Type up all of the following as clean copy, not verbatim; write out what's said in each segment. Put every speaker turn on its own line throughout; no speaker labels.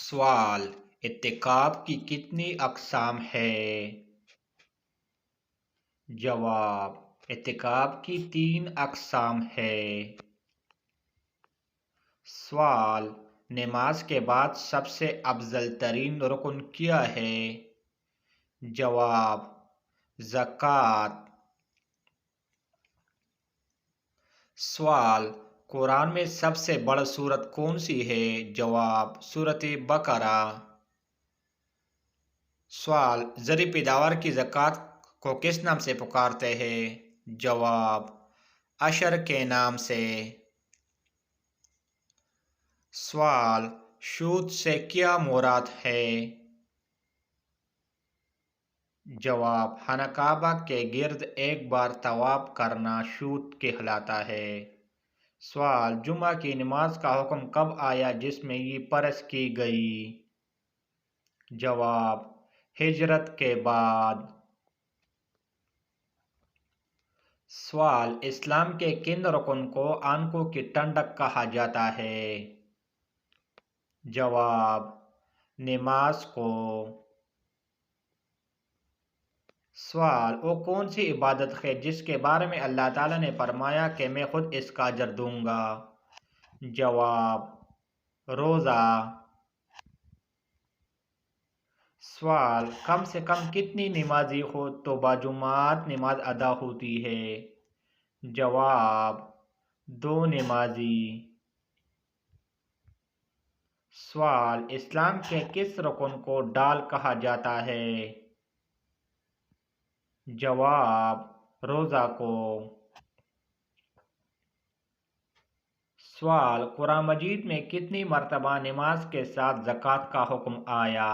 سوال: اعتکاف کی کتنی اقسام ہیں؟ جواب: اعتکاف کی 3 اقسام ہیں۔ سوال: نماز کے بعد سب سے افضل ترین رکن کیا ہے؟ جواب: زکوٰۃ۔ سوال: قرآن میں سب سے بڑی سورت کون سی ہے؟ جواب: سورۃ بقرہ۔ سوال: زرعی پیداوار کی زکوٰۃ کو کس نام سے پکارتے ہیں؟ جواب: عشر کے نام سے۔ سوال: سود سے کیا مراد ہے؟ جواب: خانہ کعبہ کے گرد ایک بار طواف کرنا سود کہلاتا ہے۔ سوال: جمعہ کی نماز کا حکم کب آیا جس میں یہ فرض کی گئی؟ جواب: ہجرت کے بعد۔ سوال: اسلام کے کن رکن کو آنکھوں کی ٹھنڈک کہا جاتا ہے؟ جواب: نماز کو۔ سوال: وہ کون سی عبادت ہے جس کے بارے میں اللہ تعالیٰ نے فرمایا کہ میں خود اس کا اجر دوں گا؟ جواب: روزہ۔ سوال: کم سے کم کتنی نمازی ہو تو باجماعت نماز ادا ہوتی ہے؟ جواب: 2 نمازی۔ سوال: اسلام کے کس رکن کو ڈال کہا جاتا ہے؟ جواب: روزہ کو۔ سوال: قرآن مجید میں کتنی مرتبہ نماز کے ساتھ زکوٰۃ کا حکم آیا؟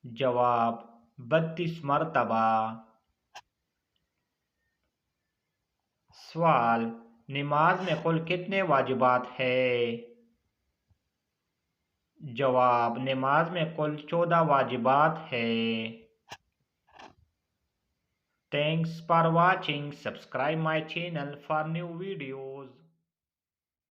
جواب: 32 مرتبہ۔ سوال: نماز میں کل کتنے واجبات ہیں؟ جواب: نماز میں کل 14 واجبات ہیں۔ Thanks for watching. Subscribe my channel for new videos.